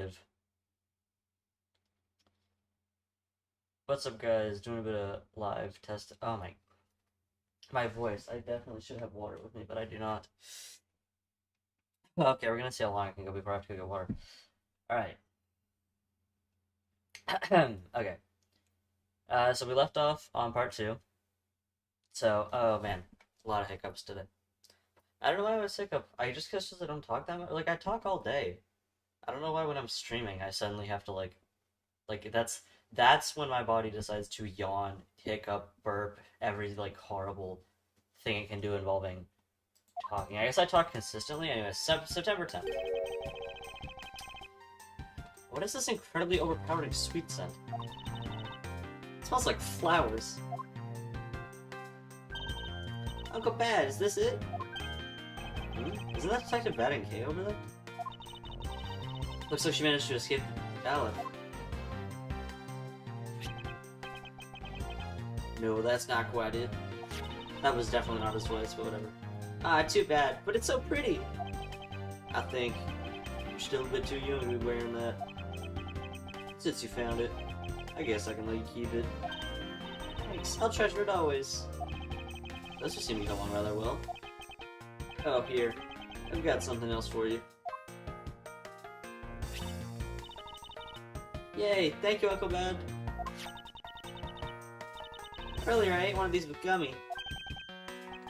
live. What's up, guys? Doing a bit of live test. Oh my voice. I definitely should have water with me, but I do not. Okay, we're gonna see how long I can go before I have to go get water. All right. Okay. So we left off on part two. So, oh man, a lot of hiccups today. I don't know why I was hiccup. I just guess I don't talk that much. Like I talk all day. I don't know why when I'm streaming I suddenly have to like that's when my body decides to yawn, hiccup, burp, every like horrible thing it can do involving talking. I guess I talk consistently. Anyway, September 10th. What is this incredibly overpowering sweet scent? It smells like flowers. Uncle Bad, is this it? Isn't that Detective Bad and K over there? Looks like she managed to escape Aleph. No, that's not quite it. That was definitely not his voice, but whatever. Ah, too bad, but it's so pretty! I think you're still a bit too young to be wearing that. Since you found it, I guess I can let you keep it. Thanks, I'll treasure it always. Those just seem to go on rather well. Oh, here. I've got something else for you. Yay, thank you, Uncle Bad. Earlier I ate one of these with Gummy.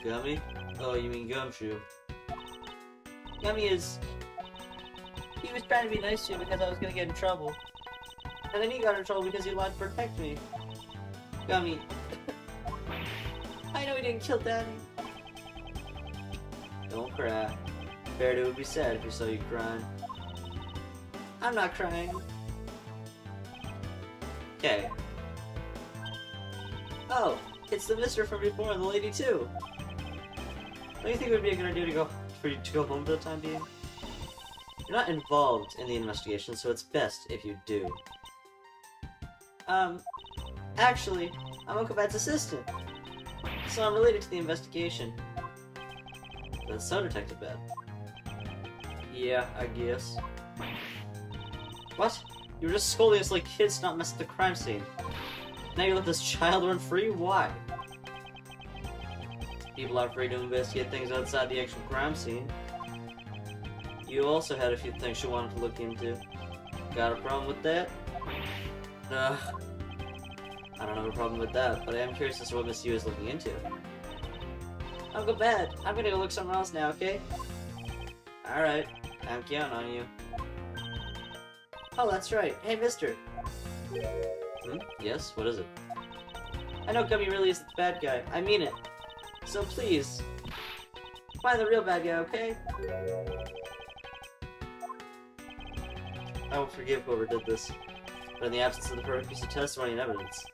Gummy? Oh, you mean Gumshoe. Gummy is... He was trying to be nice to you because I was gonna get in trouble. And then he got in trouble because he lied to protect me. Gummy. I know he didn't kill Daddy. Don't cry. Verity would be sad if he saw you crying. I'm not crying. Okay. Oh, it's the mister from before and the lady too. Don't you think it would be a good idea for you to go home for the time being? You're not involved in the investigation, so it's best if you do. Actually, I'm Uncle Bad's assistant. So I'm related to the investigation. That's so Detective Bad. Yeah, I guess. What? You were just scolding us like kids not mess with the crime scene. Now you let this child run free? Why? People are free to investigate things outside the actual crime scene. You also had a few things you wanted to look into. Got a problem with that? Ugh. I don't have a problem with that, but I am curious as to what Miss Yu is looking into. Uncle Bad, I'm gonna go look somewhere else now, okay? Alright, I'm counting on you. Oh, that's right. Hey, mister. Yes? What is it? I know Gummy really is the bad guy. I mean it. So please, find the real bad guy, okay? I won't forgive whoever did this, but in the absence of the perfect piece of testimony and evidence,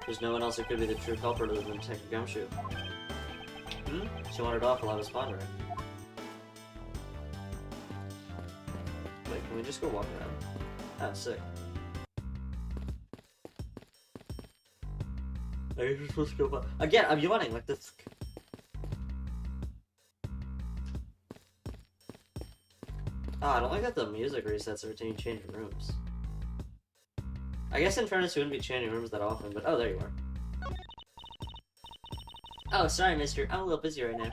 there's no one else who could be the true culprit other than Detective Gumshoe. She wandered off while I was pondering. Wait, can we just go walk around? Ah, sick. Are you supposed to go again? I'm yawning like this. I don't like that the music resets every time you change rooms. I guess in fairness, we wouldn't be changing rooms that often, but oh, there you are. Oh, sorry, mister. I'm a little busy right now.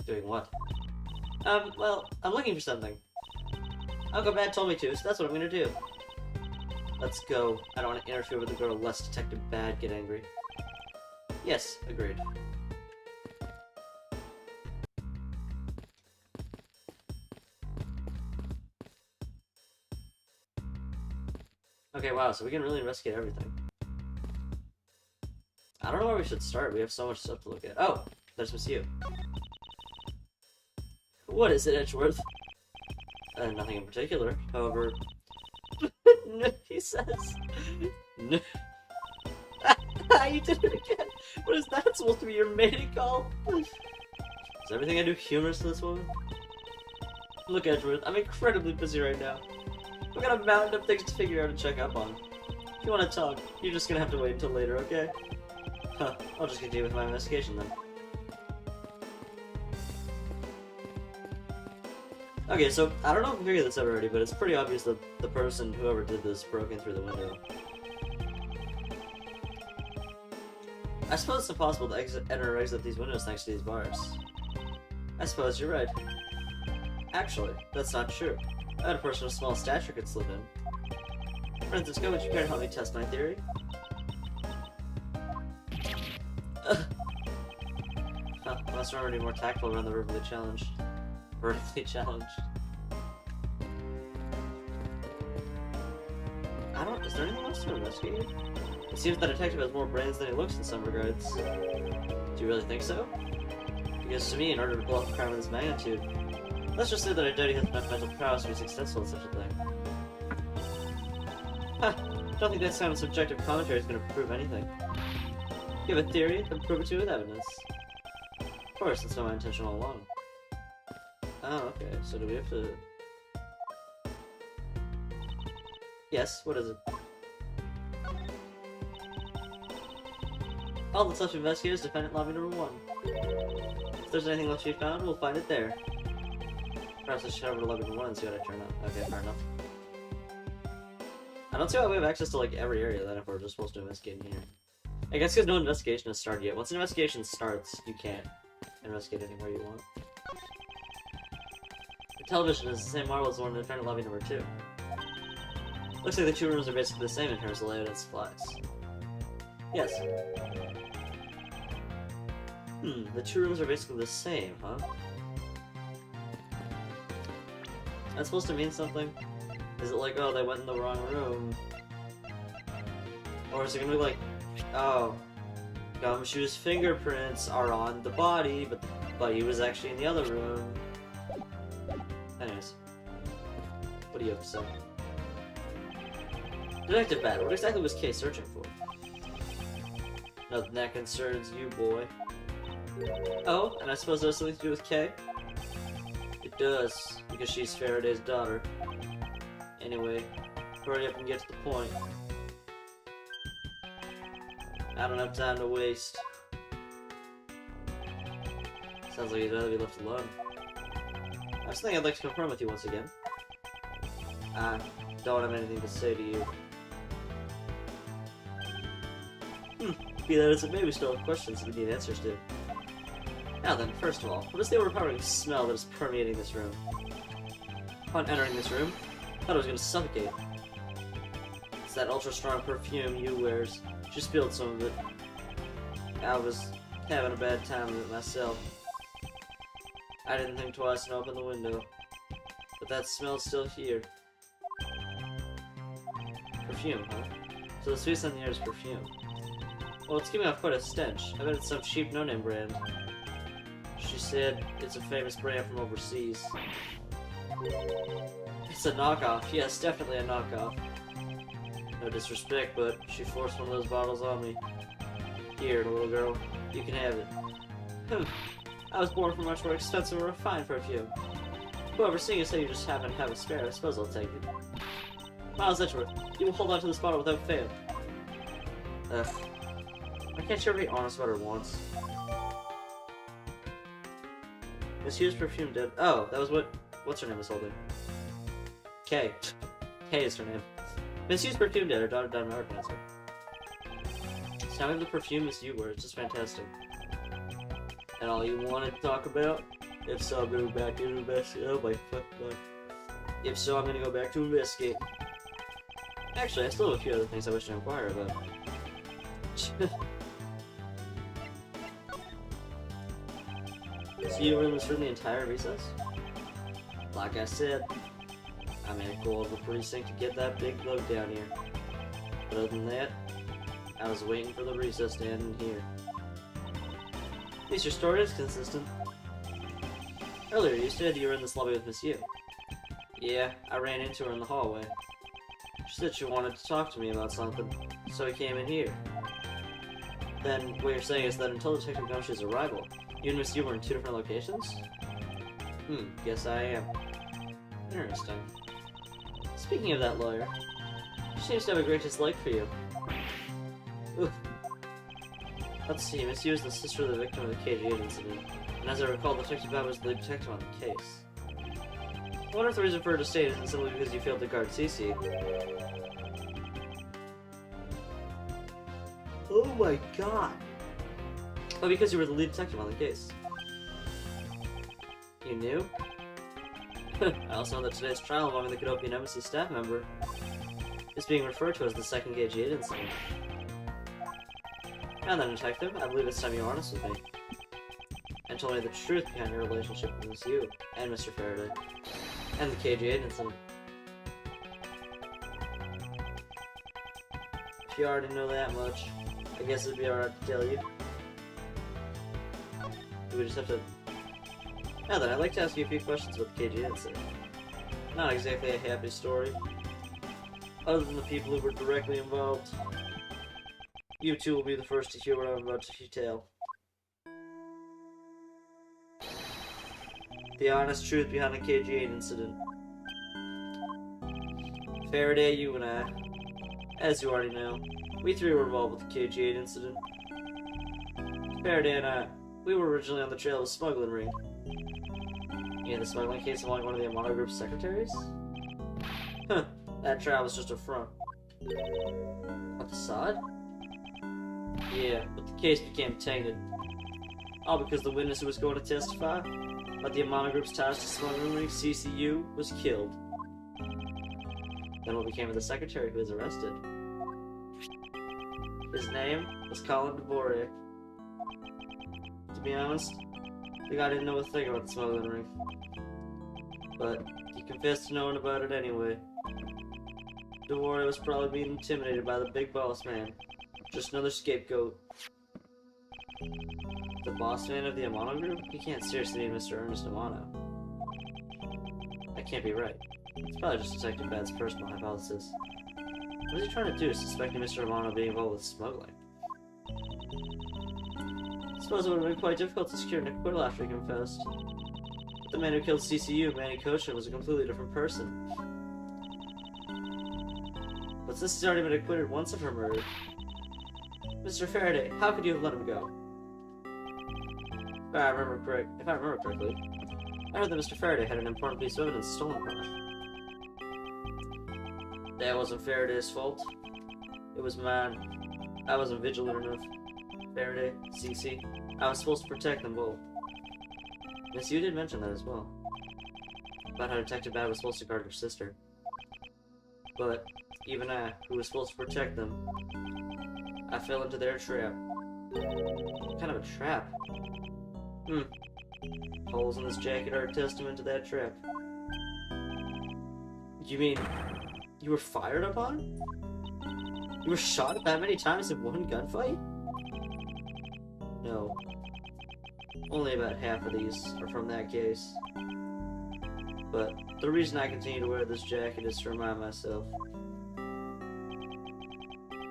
Doing what? Well, I'm looking for something. Uncle Bad told me to, so that's what I'm gonna do. Let's go. I don't want to interfere with the girl lest Detective Bad get angry. Yes, agreed. Okay, wow, so we can really investigate everything. I don't know where we should start. We have so much stuff to look at. Oh, there's Miss Yu. What is it, Edgeworth? Nothing in particular. However, no, he says. No. You did it again. What is that supposed to be your mating call? Is everything I do humorous to this woman? Look, Edgeworth, I'm incredibly busy right now. I've got a mountain of things to figure out and check up on. If you want to talk, you're just gonna have to wait until later, okay? Huh, I'll just continue with my investigation then. Okay, so I don't know if we figured this out already, but it's pretty obvious that the person, whoever did this, broke in through the window. I suppose it's impossible to enter or exit these windows next to these bars. I suppose you're right. Actually, that's not true. I bet a person of small stature could slip in. Francisco, would you care to help me test my theory? Huh, I must remember to be more tactful around the verbally challenged. Vertically challenged. Is there anything else to investigate? It seems the detective has more brains than he looks in some regards. Do you really think so? Because to me, in order to pull off a crime of this magnitude, let's just say that I doubt he has enough mental prowess to be successful in such a thing. Huh, don't think that kind of subjective commentary is going to prove anything. You have a theory, then prove it to you with evidence. Of course, that's not my intention all along. Oh, okay, so do we have to... Yes, what is it? All that's left to investigate is defendant lobby number 1. If there's anything left to be found, we'll find it there. Perhaps I should head over to lobby number 1 and see what I turn up. Okay, fair enough. I don't see why we have access to, like, every area then if we're just supposed to investigate in here. I guess because no investigation has started yet. Once an investigation starts, you can't investigate anywhere you want. The television is the same model as the one in defendant lobby number 2. Looks like the two rooms are basically the same in terms of layout and supplies. Yes. The two rooms are basically the same, huh? That's supposed to mean something? Is it like, oh, they went in the wrong room? Or is it gonna be like, oh, Gumshoe's fingerprints are on the body, but he was actually in the other room? Anyways. What do you have to say? Detective Bat, what exactly was Kay searching for? Nothing that concerns you, boy. Oh, and I suppose that has something to do with Kay? It does, because she's Faraday's daughter. Anyway, hurry up and get to the point. I don't have time to waste. Sounds like you'd rather be left alone. I was thinking I'd like to confirm with you once again. I don't have anything to say to you. Be that as it may, we still have questions that we need answers to. Now then, first of all, what is the overpowering smell that is permeating this room? Upon entering this room, I thought I was going to suffocate. It's that ultra-strong perfume you wears. She spilled some of it. I was having a bad time with it myself. I didn't think twice and opened the window. But that smell's still here. Perfume, huh? So the sweet scent in the air is perfume. Well, it's giving off quite a stench. I bet it's some cheap no-name brand. She said it's a famous brand from overseas. It's a knockoff. Yes, definitely a knockoff. No disrespect, but she forced one of those bottles on me. Here, little girl. You can have it. I was born for much more expensive and refined perfume. However, seeing as how you just happen to have a spare, I suppose I'll take it. Miles Edgeworth, you will hold on to this bottle without fail. Ugh. Why can't you ever be honest about her once? Miss Hughes' perfume did. Oh, that was what's her name was holding. Kay. Kay is her name. Miss Hughes' perfume did. Her daughter died of mouth cancer. Sounding the perfume is you were. It's just fantastic. And all you want to talk about? If so, I'm gonna go back to investigate. Oh my fuck god. If so, I'm gonna go back to investigate. Actually, I still have a few other things I wish to inquire about. So you were in this room the entire recess? Like I said, I made a go over the precinct to get that big bug down here. But other than that, I was waiting for the recess to end in here. At least your story is consistent. Earlier, you said you were in this lobby with Miss Yu. Yeah, I ran into her in the hallway. She said she wanted to talk to me about something, so I came in here. Then, what you're saying is that until Detective Gumshoe's arrival, you and Miss Yu were in two different locations? Guess I am. Interesting. Speaking of that lawyer, she seems to have a great dislike for you. Oof. Let's see, Miss Yu is the sister of the victim of the KG incident, and as I recall, Detective Bat was the detective on the case. wonder if the reason for her to stay isn't simply because you failed to guard Cece. Oh my god! But because you were the lead detective on the case. You knew? I also know that today's trial involving the Cadopian Embassy staff member is being referred to as the second KG8 incident. And then, Detective, I believe it's time you were honest with me. And told me the truth behind your relationship with Miss Yu and Mr. Faraday. And the KG8 incident. If you already know that much, I guess it'd be alright to tell you. We just have to... Now then, I'd like to ask you a few questions about the KG incident. Not exactly a happy story. Other than the people who were directly involved. You two will be the first to hear what I'm about to detail. The honest truth behind the KG8 incident. Faraday, you and I, as you already know, we three were involved with the KG8 incident. Faraday and I, we were originally on the trail of a smuggling ring. Yeah, the smuggling case involving one of the Amano Group's secretaries? Huh, that trial was just a front. A facade? Yeah, but the case became tainted. All because the witness who was going to testify about the Amano Group's ties to smuggling ring, CCU, was killed. Then what became of the secretary who was arrested? His name was Colin Dvorak. To be honest, the guy didn't know a thing about the smuggling ring. But he confessed to knowing about it anyway. Dvorak was probably being intimidated by the big boss man. Just another scapegoat. The boss man of the Amano Group? He can't seriously be Mr. Ernest Amano. That can't be right. It's probably just Detective Bad's personal hypothesis. What is he trying to do, suspecting Mr. Amano being involved with smuggling? I suppose it would have been quite difficult to secure an acquittal after he confessed. But the man who killed CCU, Manny Koshin, was a completely different person. But since he's already been acquitted once of her murder, Mr. Faraday, how could you have let him go? If I remember correctly, I heard that Mr. Faraday had an important piece of evidence stolen from him. That wasn't Faraday's fault. It was mine. I wasn't vigilant enough. Faraday, Cece, I was supposed to protect them both. Miss Yu did mention that as well. About how Detective Bad was supposed to guard her sister. But, even I, who was supposed to protect them, I fell into their trap. What kind of a trap? Holes in this jacket are a testament to that trap. You mean, you were fired upon? You were shot that many times in one gunfight? No. Only about half of these are from that case. But the reason I continue to wear this jacket is to remind myself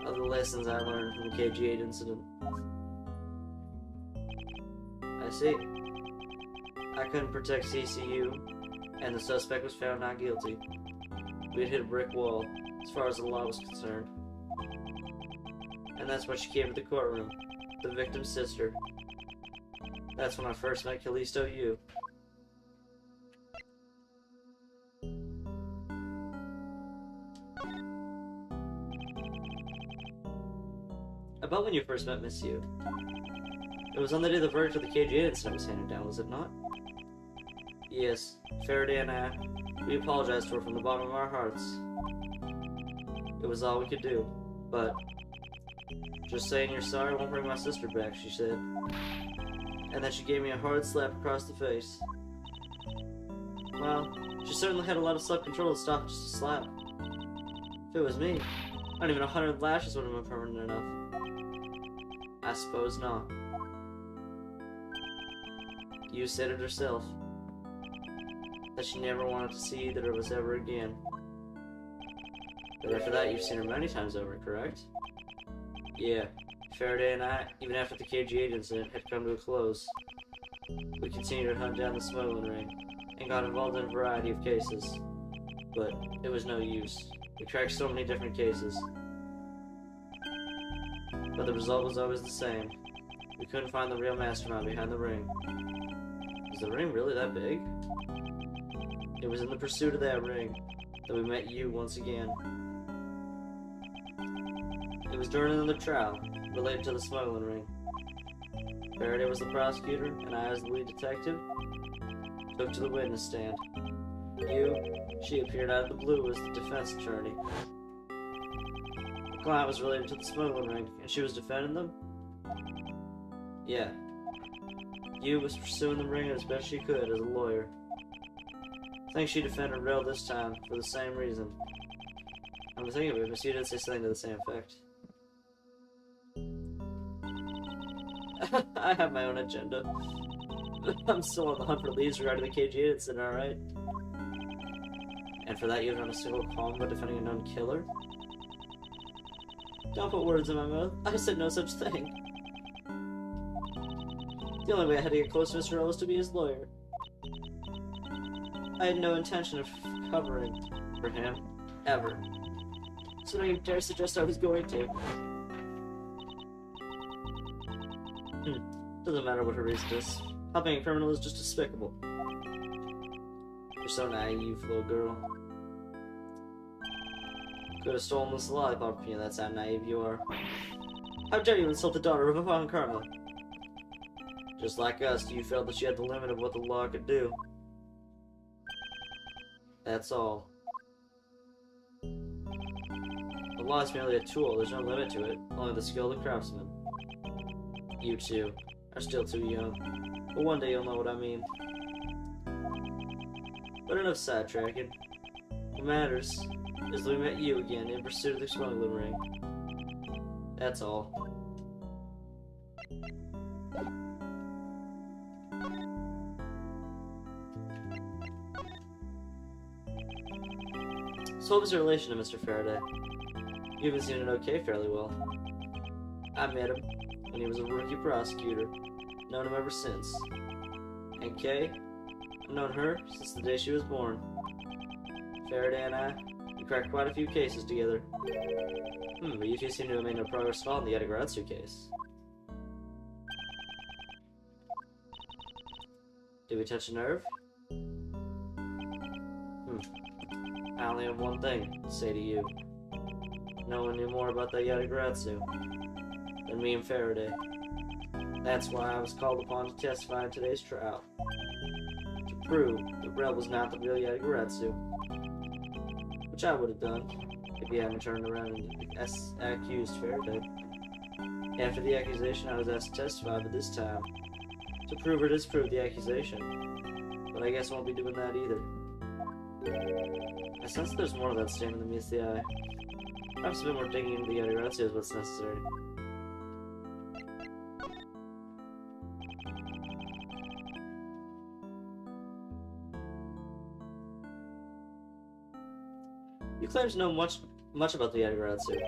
of the lessons I learned from the KG8 incident. I see. I couldn't protect CCU, and the suspect was found not guilty. We had hit a brick wall, as far as the law was concerned. And that's when she came to the courtroom, the victim's sister. That's when I first met Callisto Yu. About when you first met Miss Yu. It was on the day the verdict of the KG8 incident was handed down, was it not? Yes, Faraday and I, we apologized to her from the bottom of our hearts. It was all we could do, but just saying you're sorry won't bring my sister back, she said. And then she gave me a hard slap across the face. Well, she certainly had a lot of self-control to stop just a slap. If it was me, not even 100 lashes would have been permanent enough. I suppose not. You said it herself. That she never wanted to see either of us ever again. But after that, you've seen her many times over, correct? Yeah. Faraday and I, even after the KG8 incident had come to a close, we continued to hunt down the smuggling ring, and got involved in a variety of cases. But it was no use. We cracked so many different cases. But the result was always the same. We couldn't find the real mastermind behind the ring. Is the ring really that big? It was in the pursuit of that ring that we met you once again. It was during another trial related to the smuggling ring. Faraday was the prosecutor, and I, as the lead detective, took to the witness stand. She appeared out of the blue as the defense attorney. The client was related to the smuggling ring, and she was defending them? Yeah. You was pursuing the ring as best she could as a lawyer. I think she defended Rel this time for the same reason. I'm thinking of it, but she did say something to the same effect. I have my own agenda. I'm still on the hunt for leads regarding the KG incident, alright? And for that you have done a single call about defending a known killer? Don't put words in my mouth. I said no such thing. The only way I had to get close to Mr. Rel was to be his lawyer. I had no intention of covering for him, ever. So don't you dare suggest I was going to. Doesn't matter what her reason is. Helping a criminal is just despicable. You're so naive, little girl. Could have stolen this lollipop from you, that's how naive you are. How dare you insult the daughter of a Von Karma? Just like us, you felt that she had the limit of what the law could do. That's all. The law is merely a tool, there's no limit to it, only the skill of the craftsman. You two are still too young, but one day you'll know what I mean. But enough sidetracking. What matters is that we met you again in pursuit of the smuggling ring. That's all. So what was your relation to Mr. Faraday? You've been seeing it okay fairly well. I met him when he was a rookie prosecutor. Known him ever since. And Kay? I've known her since the day she was born. Faraday and I, we cracked quite a few cases together. But you two seem to have made no progress at all in the Yatagarasu case. Did we touch a nerve? I only have one thing to say to you. No one knew more about the Yatagarasu than me and Faraday. That's why I was called upon to testify in today's trial. To prove that Rel was not the real Yatagarasu. Which I would have done if he hadn't turned around and accused Faraday. After the accusation, I was asked to testify, but this time, to prove or disprove the accusation. But I guess I won't be doing that either. I sense there's more of that statement than meets the eye. Perhaps a bit more digging into the Yatagarasu is what's necessary. You claim to know much about the Yatagarasu.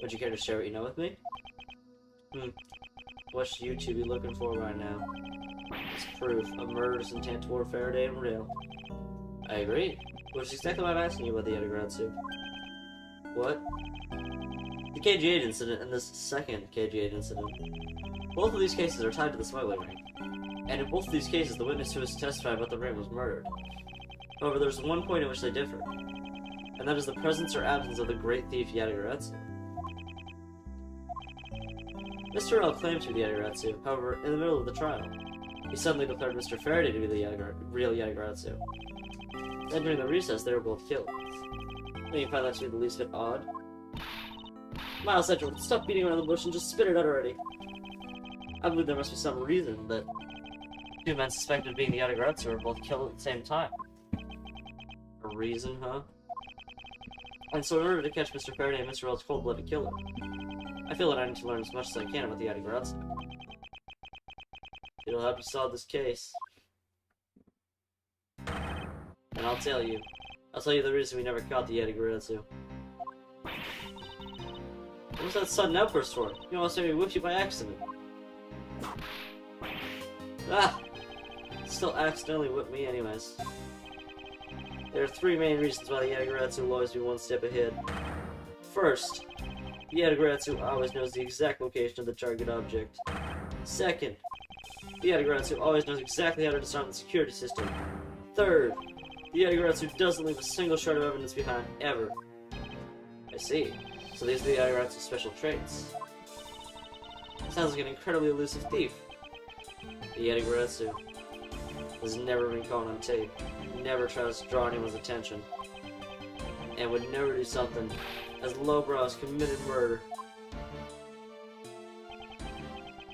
Would you care to share what you know with me? What should you two be looking for right now? It's proof of murders in Tantor, Faraday, and Rel. I agree. Which is exactly what I'm asking you about the Yatagarasu. What? The KG8 incident and this second KG8 incident. Both of these cases are tied to the smuggling ring. And in both of these cases, the witness who was testifying about the ring was murdered. However, there's one point in which they differ. And that is the presence or absence of the great thief Yatagarasu. Mr. Rel claimed to be the Yatagarasu, however, in the middle of the trial, he suddenly declared Mr. Faraday to be the real Yatagarasu. Then during the recess, they were both killed. Don't you find that to be the least bit odd? Miles Edgeworth, stop beating around the bush and just spit it out already. I believe there must be some reason that two men suspected of being the Yatagarasu were both killed at the same time. A reason, huh? And so in order to catch Mr. Faraday and Mr. Rel's cold-blooded killer, I feel that I need to learn as much as I can about the Yatagarasu. It'll help you solve this case. And I'll tell you the reason we never caught the Yatagarasu. What was that sudden outburst for? You almost made me whip you by accident. Ah! Still accidentally whipped me anyways. There are three main reasons why the Yatagarasu will always be one step ahead. First, the Yatagarasu always knows the exact location of the target object. Second, the Yatagarasu always knows exactly how to disarm the security system. Third, the The Yatagarasu doesn't leave a single shred of evidence behind, ever. I see. So these are the Yatagarasu's special traits. Sounds like an incredibly elusive thief. The Yatagarasu has never been caught on tape, never tries to draw anyone's attention, and would never do something as lowbrow as committed murder.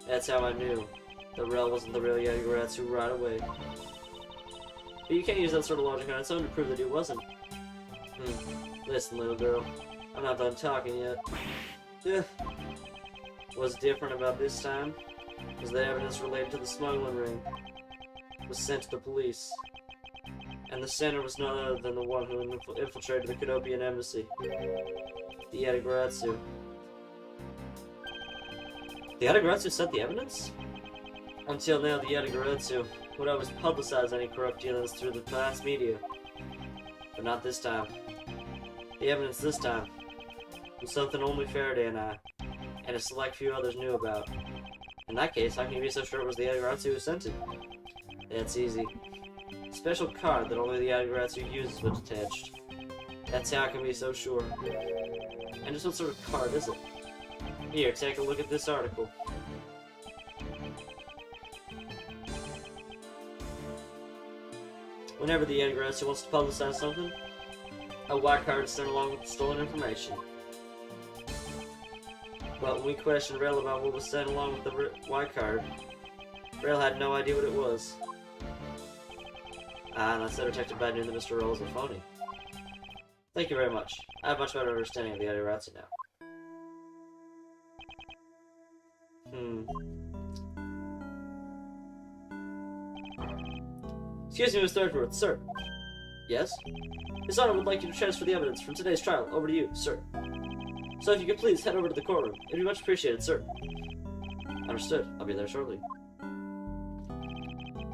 That's how I knew that Rel wasn't the real Yatagarasu right away. But you can't use that sort of logic on its own to prove that he wasn't. Listen, little girl, I'm not done talking yet. What's different about this time was that evidence related to the smuggling ring was sent to the police. And the sender was none other than the one who infiltrated the Kudopian embassy. The Yatagarasu. The Yatagarasu sent the evidence? Until now, the Yatagarasu would always publicize any corrupt dealings through the mass media. But not this time. The evidence this time was something only Faraday and I, and a select few others knew about. In that case, how can you be so sure it was the Yatagarasu who sent it? That's easy. A special card that only the Yatagarasu uses was attached. That's how I can be so sure. And just what sort of card is it? Here, take a look at this article. Whenever the Yatagarasu wants to publicize something, a white card is sent along with the stolen information. But when we questioned Rel about what was sent along with the white card, Rel had no idea what it was. And I said Detective Bad knew that Mr. Rel was a phony. Thank you very much. I have much better understanding of the Yatagarasu now. Excuse me, Mr. Edwards, sir. Yes? His Honor would like you to transfer the evidence from today's trial over to you, sir. So if you could please head over to the courtroom, it'd be much appreciated, sir. Understood. I'll be there shortly.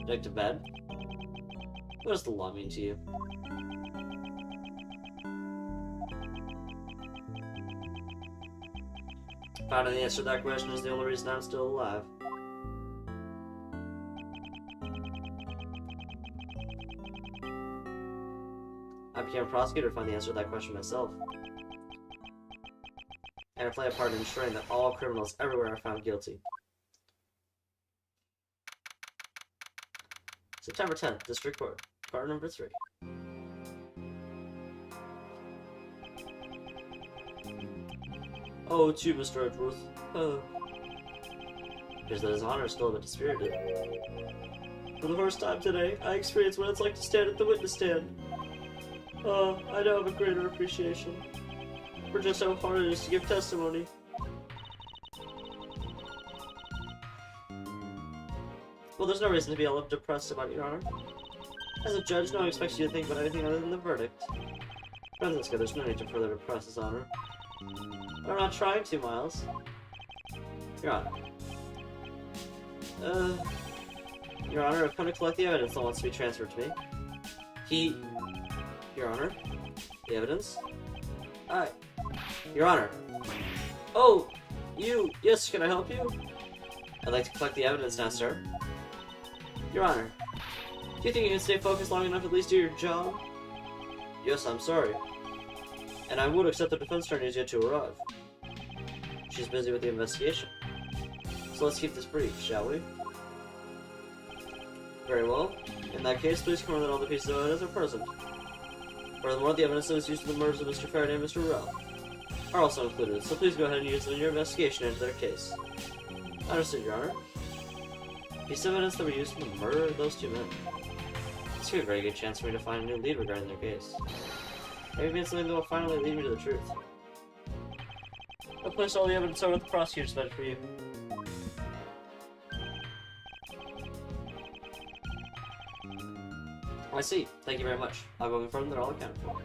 Detective Bad? What does the law mean to you? Finding the answer to that question is the only reason I'm still alive. I became a prosecutor to find the answer to that question myself. And I play a part in ensuring that all criminals everywhere are found guilty. September 10th, District Court, Part number 3. Oh, too, Mr. Edgeworth. Appears that His Honor is still a bit dispirited. For the first time today, I experienced what it's like to stand at the witness stand. I now have a greater appreciation for just how hard it is to give testimony. Well, there's no reason to be all depressed about it, Your Honor. As a judge, no one expects you to think about anything other than the verdict. Francisco, there's no need to further depress His Honor. But I'm not trying to, Miles. Your Honor. Your Honor, I've come to collect the evidence that wants to be transferred to me. Your Honor. The evidence? Your Honor. Oh! You! Yes, can I help you? I'd like to collect the evidence now, sir. Your Honor. Do you think you can stay focused long enough to at least do your job? Yes, I'm sorry. And I would accept the defense attorney is yet to arrive. She's busy with the investigation. So let's keep this brief, shall we? Very well. In that case, please confirm that all the pieces of evidence are present. Furthermore, the evidence that was used in the murders of Mr. Faraday and Mr. Rel are also included, so please go ahead and use them in your investigation into their case. Understood, Your Honor. Piece of evidence that were used in the murder of those two men. This would be a very good chance for me to find a new lead regarding their case. Maybe it's something that will finally lead me to the truth. I'll place all the evidence over at the prosecutor's bench for you. I see. Thank you very much. I'll go confirm that all accounted for.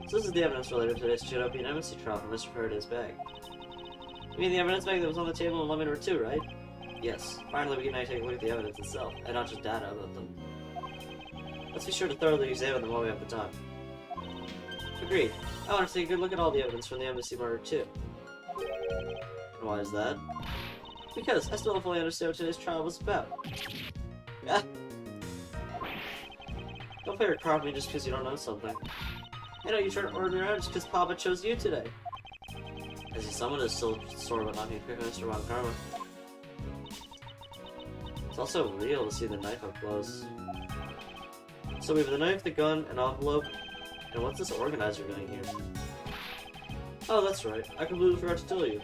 So this is the evidence related to today's Kudopian embassy trial from Mr. Faraday's bag. You mean the evidence bag that was on the table in lemon number 2, right? Yes. Finally, we can now take a look at the evidence itself, and not just data about them. Let's be sure to thoroughly examine them while we have the time. Agreed. I want to take a good look at all the evidence from the embassy murder, too. And why is that? Because I still don't fully understand what today's trial was about. Ah. Don't play your card with me just because you don't know something. I know you turned ordinary out just because Papa chose you today. I see someone is still sort of not being quick, Mr. Von Karma. It's also real to see the knife up close. So we have the knife, the gun, an envelope, and what's this organizer doing here? Oh, that's right. I completely forgot to tell you.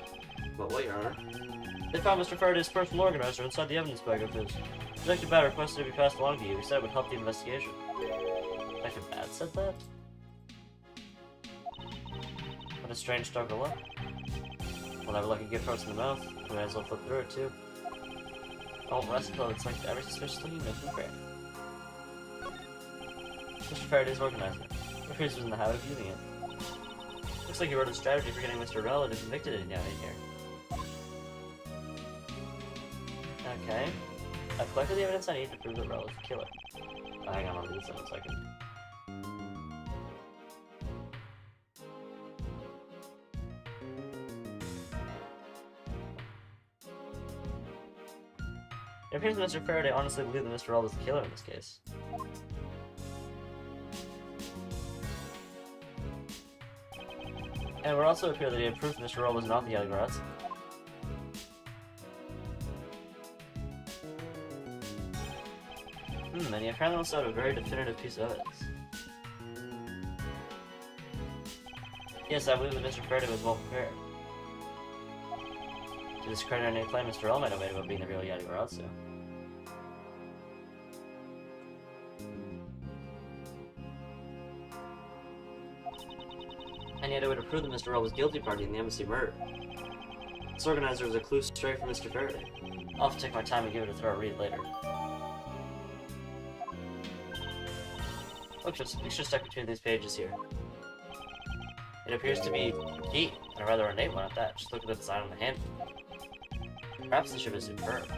But what, Your Honor? They found Mr. Faraday's personal organizer inside the evidence bag of his. Detective Bad requested to be passed along to you. He said it would help the investigation. Detective Bad said that? What a strange start to luck. We'll never let a gift horse in the mouth. We might as well flip through it, too. I won't rest until it's like every suspicious looking nook and cranny. Mr. Faraday's organizer. It appears he was in the habit of using it. Looks like he wrote a strategy for getting Mr. Rel to convicted it down in here. Okay. I've collected the evidence I need to prove that Rel is the killer. Hang on, I'll do this in a second. It appears that Mr. Faraday honestly believed that Mr. Rel was the killer in this case. And it would also appear that he had proof Mr. Rel was not the Yaligaratsu. And he apparently also had a very definitive piece of evidence. Yes, I believe that Mr. Faraday was well prepared. To discredit any claim Mr. Rel might have made about being the real Yaligaratsu. And yet it would have proved that Mr. Rel was guilty party in the embassy murder. This organizer was a clue straight from Mr. Faraday. I'll have to take my time and give it a thorough read later. Look, just a picture stuck between these pages here. It appears to be a key, and a rather ornate one at that. Just look at the design on the handle. Perhaps the ship is superb.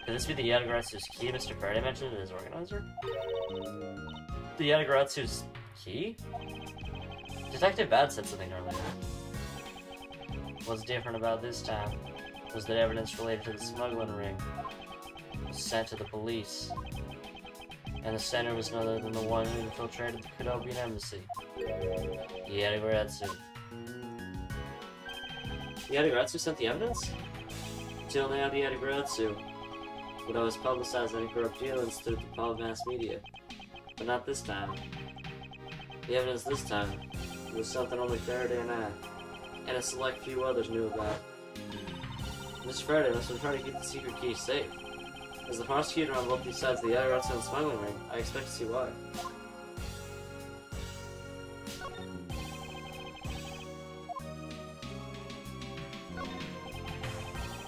Could this be the Yaligaratsu's key Mr. Faraday mentioned in his organizer? The Yaligaratsu's key? Detective Bad said something earlier. What's different about this time was that evidence related to the smuggling ring was sent to the police. And the sender was none other than the one who infiltrated the Kudobian embassy. The Yaligaratsu. The Yaligaratsu sent the evidence? Until now, the Yaligaratsu would always publicize any corrupt dealings through the power of mass media. But not this time. The evidence this time was something only Faraday and I, and a select few others knew about. Mr. Faraday must have been trying to keep the secret key safe. As the prosecutor on both these sides of the Yaligaratsu and smuggling ring, I expect to see why.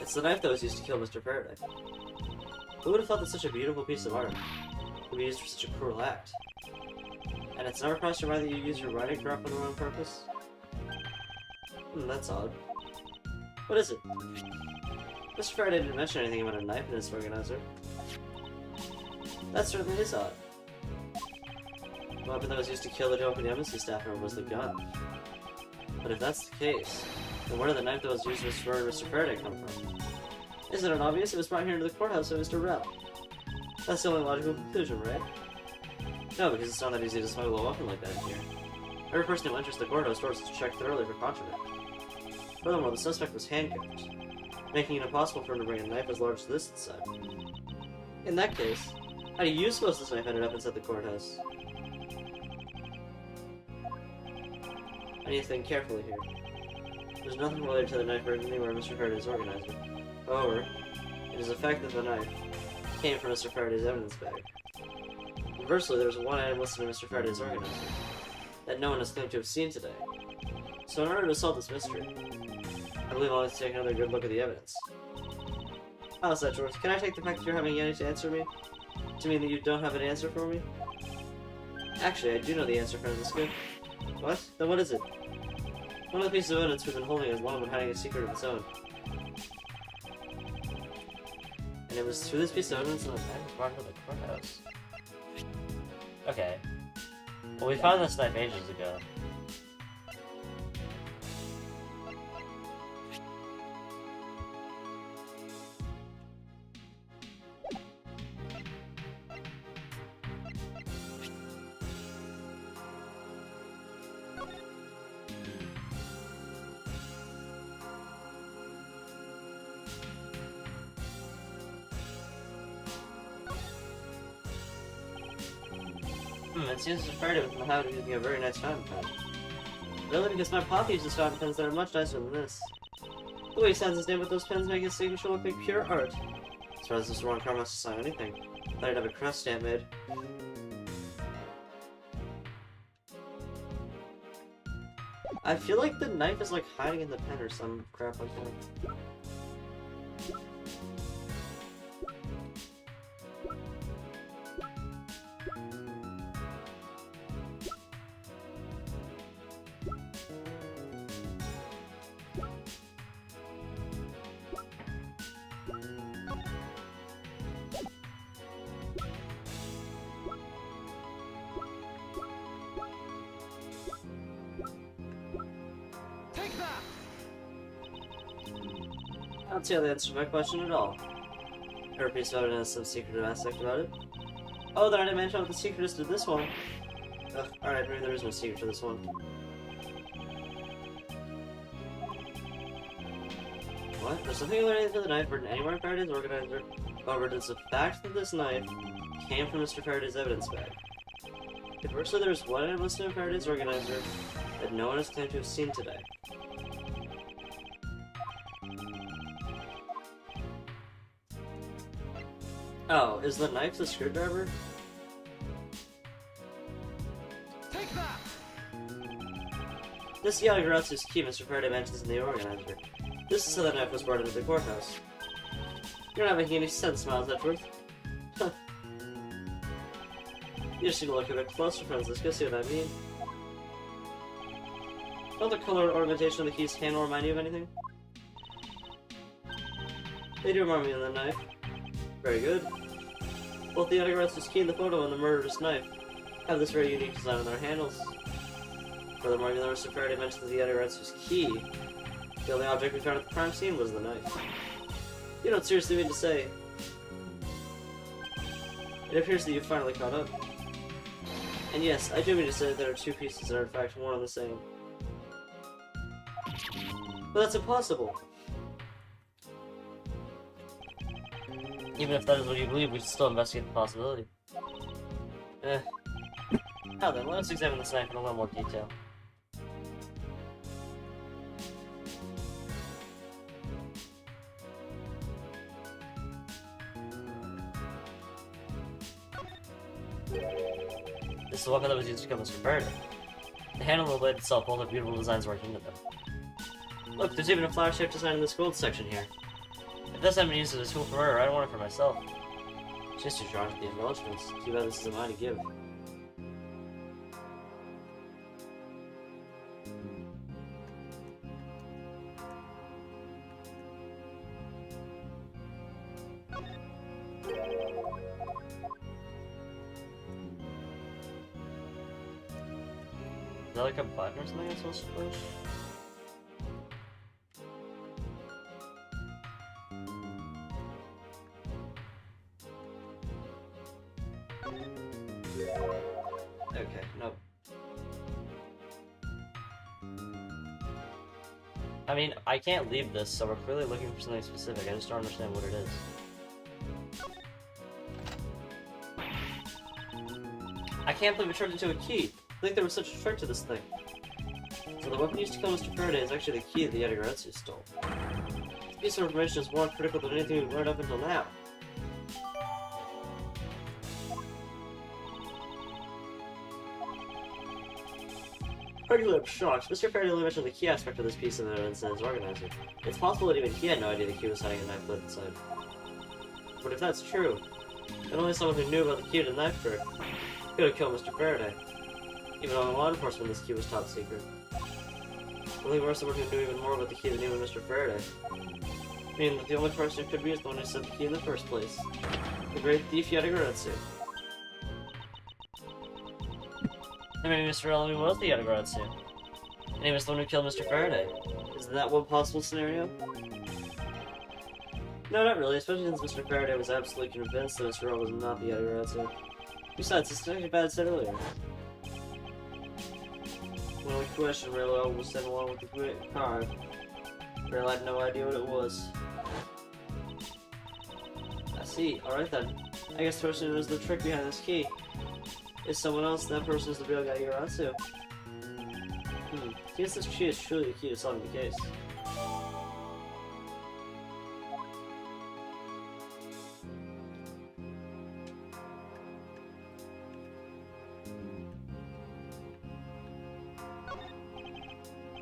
It's the knife that was used to kill Mr. Faraday. Who would have thought that such a beautiful piece of art could be used for such a cruel act? And it's never crossed your mind that you use your writing crop for the wrong purpose? That's odd. What is it? Mr. Faraday didn't mention anything about a knife in his organizer. That certainly is odd. The weapon that was used to kill the Japan embassy staffer was the gun. But if that's the case, then where did the knife that was used to murder Mr. Faraday come from? Isn't it obvious it was brought here into the courthouse by Mr. Rel? That's the only logical conclusion, right? No, because it's not that easy to smuggle a weapon like that in here. Every person who enters the courthouse doors is checked thoroughly for contraband. Furthermore, the suspect was handcuffed, making it impossible for him to bring a knife as large as this inside. In that case, how do you suppose this knife ended up inside the courthouse? I need to think carefully here. There's nothing related to the knife or anywhere Mr. Faraday's organizer. However, it is a fact that the knife came from Mr. Faraday's evidence bag. Conversely, there was one item listed in Mr. Faraday's organizer that no one has claimed to have seen today. So in order to solve this mystery, I believe I'll have to take another good look at the evidence. How's that, George? Can I take the fact that you're having Yanni to answer me to mean that you don't have an answer for me? Actually, I do know the answer, Francisco. What? Then what is it? One of the pieces of evidence we've been holding has long been hiding a secret of its own. And it was through this piece of evidence that the knife was brought to the courthouse. Okay. Well, we found this knife ages ago. It seems Mr. Faraday was in the habit of using a very nice fountain pen. Really? Because my papa uses fountain pens that are much nicer than this. The way he signs his name with those pens makes his signature look like pure art. As far as this wrong car must sign anything. Thought I'd have a cross stamp made. I feel like the knife is like hiding in the pen or some crap like that. I don't see how they answered my question at all. Her piece of evidence has some secretive aspect about it. Oh, then I didn't mention what the secret is to this one. Ugh, alright, maybe there is no secret to this one. What? There's something related to the knife written anywhere in Faraday's organizer. However, it is the fact that this knife came from Mr. Faraday's evidence bag. Conversely, there is one item listed in Faraday's organizer that no one has claimed to have seen today. Oh, is the knife the screwdriver? Take that! This is Yatagarazu's key Mr. Faraday mentions in the organizer. This is how the knife was brought into the courthouse. You're not making any sense, Miles Edgeworth. You just need to look a bit closer, Francisco, see what I mean? Don't the color or ornamentation of the key's handle remind you of anything? They do remind me of the knife. Very good. Both the Yatagarazu's key in the photo and the murderous knife have this very unique design on their handles. Furthermore, even though Mr. Faraday mentions the Yatagarazu's key, the only object we found at the crime scene was the knife. You don't seriously mean to say... It appears that you've finally caught up. And yes, I do mean to say that there are two pieces that are in fact one and the same. But that's impossible! Even if that is what you believe, we should still investigate the possibility. Now then, let us examine this knife in a little more detail. This is the weapon that was used to kill Mr. Faraday. The handle and the blade itself both have beautiful designs worked into them. Look, there's even a flower-shaped design in this gold section here. If this hadn't been used as a tool for murder, I don't want it for myself. Just too drawn to the embellishments. Too bad this isn't mine to give. Is that like a button or something I'm supposed to push? Okay, nope. I mean, I can't leave this, so we're clearly looking for something specific. I just don't understand what it is. I can't believe it turned into a key. I think there was such a trick to this thing. So the weapon used to kill Mr. Faraday is actually the key that the Yatagarazu stole. This piece of information is more critical than anything we've learned up until now. Frankly, I'm shocked. Mr. Faraday only mentioned the key aspect of this piece of evidence in his organizer. It's possible that even he had no idea the key was hiding a knife blade inside. But if that's true, then only someone who knew about the key to the knife trick could have killed Mr. Faraday. Even on law enforcement, this key was top secret. Only more someone who knew even more about the key than even Mr. Faraday. Meaning that the only person who could be is the one who sent the key in the first place. The great thief Yatagarazu. And maybe Mr. Ellery was the Yatagarazu. And he was the one who killed Mr. Faraday. Isn't that one possible scenario? No, not really, especially since Mr. Faraday was absolutely convinced that Mr. Earl was not the Yatagarazu. Besides, it's like Bad said earlier. The only question Raylo was sent along with the card. Raylo had no idea what it was. I see. Alright then. I guess the person who knows the trick behind this key is someone else. That person is the real guy you're onto. Guess this key is truly the key to solving the case.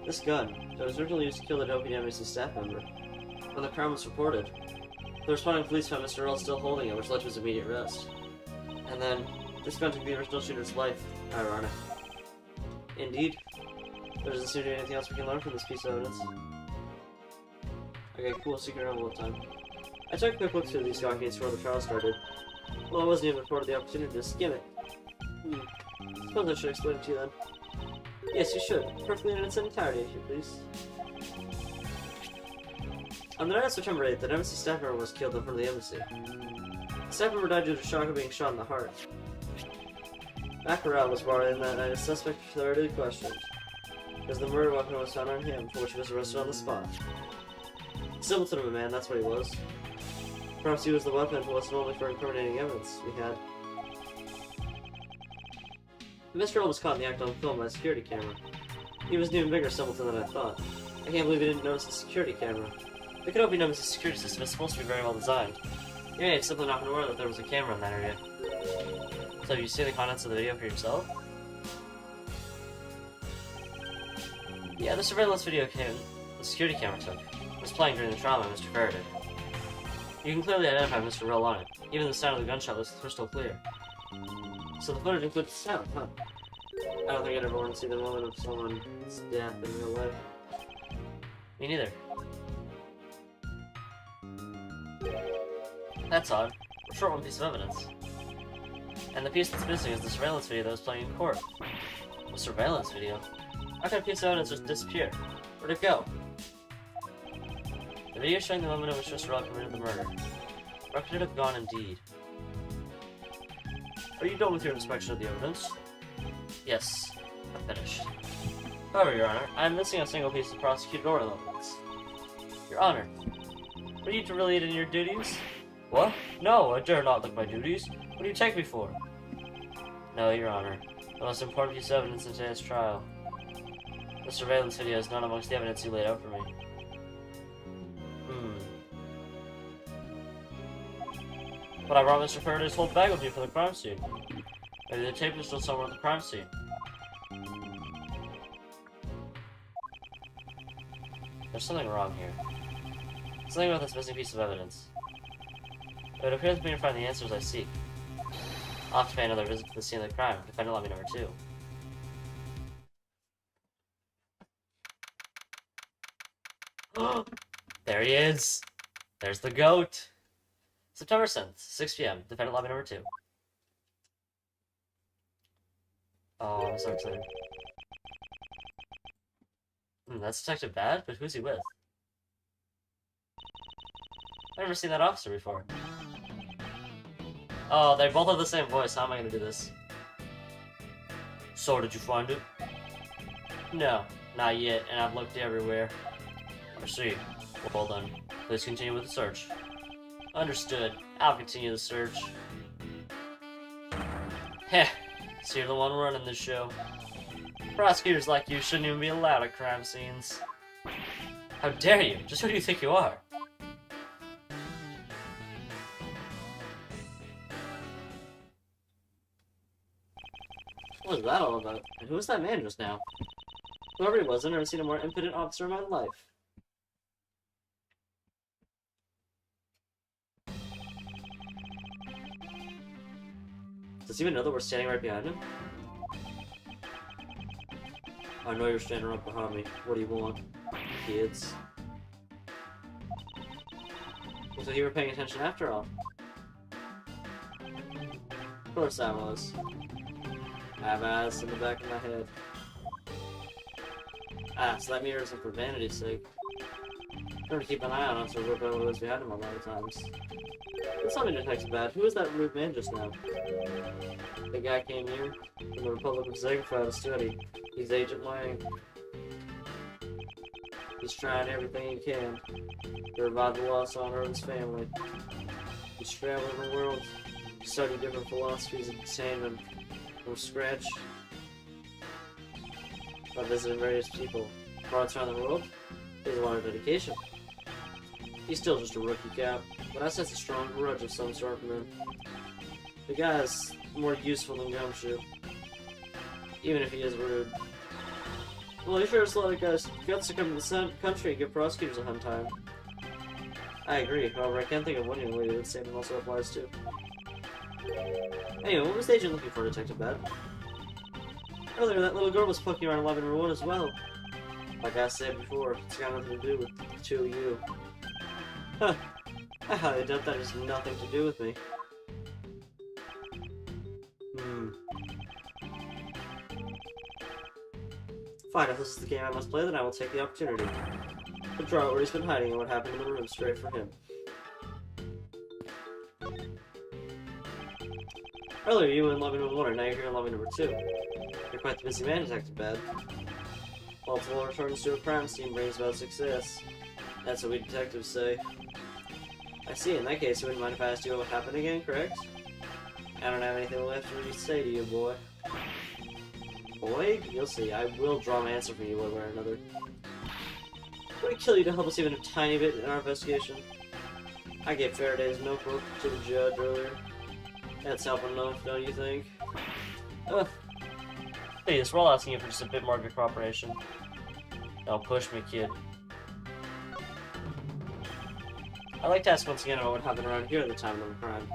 This gun that was originally used to kill the Dopey Embassy staff member. When the crime was reported, the responding police found Mr. Earl still holding it, which led to his immediate arrest. And then, this gun took the original shooter's life. Ironic. Indeed. There doesn't seem to be anything else we can learn from this piece of evidence. Okay, cool, secret envelope time. I took a quick look through these documents before the trial started. Well, I wasn't even afforded the opportunity to skim it. Suppose I should explain it to you then. Yes, you should. Perfectly in its entirety, if you please. On the night of September 8th, an embassy staff member was killed in front of the embassy. The staff member died due to shock of being shot in the heart. Baccarat was brought in that night as suspect thoroughly questioned, because the murder weapon was found on him, for which he was arrested on the spot. Simpleton of a man, that's what he was. Perhaps he was the weapon, but wasn't only for incriminating evidence we had. Mr. Earl was caught in the act on film by a security camera. He was an even bigger simpleton than I thought. I can't believe he didn't notice the security camera. The Kenobi Nemesis security system is supposed to be very well designed. You may have simply not been aware that there was a camera in that area. So have you seen the contents of the video for yourself? Yeah, the surveillance video the security camera took was playing during the trial by Mr. Faraday. You can clearly identify Mr. Earl on it. Even the sound of the gunshot was crystal clear. So the footage includes sound, huh? I don't think I'd ever want to see the moment of someone's death in real life. Me neither. That's odd. A short one piece of evidence. And the piece that's missing is the surveillance video that was playing in court. A surveillance video? How could a piece of evidence just disappear? Where'd it go? The video showing the moment in which Mr. Earl committed the murder. Where could it have gone indeed? Are you done with your inspection of the evidence? Yes, I'm finished. However, Your Honor, I am missing a single piece of prosecutorial evidence. Your Honor, were you derelict in your duties? What? No, I dare not look my duties. What do you take me for? No, Your Honor. The most important piece of evidence in today's trial. The surveillance video is not amongst the evidence you laid out for me. But I brought Mr. Faraday's whole bag with me for the crime scene. Maybe the tape is still somewhere at the crime scene. There's something wrong here. Something about this missing piece of evidence. It would appear to me to find the answers I seek. I'll have to pay another visit to the scene of the crime. Defendant lobby number 2. There he is! There's the goat! September 7th, 6 p.m. Defendant lobby number 2. Oh, I'm so excited. That's Detective Bad, but who's he with? I've never seen that officer before. Oh, they both have the same voice. How am I gonna do this? So, did you find it? No, not yet, and I've looked everywhere. I see. Well then, please continue with the search. Understood. I'll continue the search. Heh, so you're the one running this show. Prosecutors like you shouldn't even be allowed at crime scenes. How dare you? Just who do you think you are? What was that all about? And who was that man just now? Whoever he was, I've never seen a more impudent officer in my life. Does he even know that we're standing right behind him? I know you're standing right behind me. What do you want, kids? So you were paying attention after all. Of course I was. I have eyes in the back of my head. Ah, so that mirror isn't for vanity's sake. I'm trying to keep an eye on him so we'll know what was behind him a lot of times. That's not Detective Bad. Who was that rude man just now? The guy came here from the Republic of Zegafra to study. He's Agent Lang. He's trying everything he can to revive the lost honor of his family. He's traveling the world to study different philosophies of containment from scratch by visiting various people. Routes around the world. There's a lot of dedication. He's still just a rookie cap, but I sense a strong grudge of some sort from him. The guy is more useful than Gumshoe, even if he is rude. Well, he sure has a lot of guys guts to come to the country and give prosecutors a hunt time. I agree, however, I can't think of what anyway that statement also applies to. Anyway, what was the agent looking for, Detective Bad? Earlier, that little girl was poking around 11 Room 1 as well. Like I said before, it's got nothing to do with the two of you. Huh. I highly doubt that has nothing to do with me. Fine, if this is the game I must play, then I will take the opportunity. To draw out where he's been hiding and what happened in the room straight for him. Earlier, you were in lobby number 1, and now you're here in lobby number 2. You're quite the busy man, Detective Bad. Multiple returns to a crime scene brings about success. That's what we detectives say. I see, in that case, you wouldn't mind if I asked you what happened again, correct? I don't have anything left for you to say to you, boy. Boy? You'll see, I will draw an answer from you one way or another. Would it kill you to help us even a tiny bit in our investigation? I gave Faraday's notebook to the judge earlier. That's helping enough, don't you think? Please, we're all asking you for just a bit more of your cooperation. Don't push me, kid. I'd like to ask once again about what happened around here at the time of the crime.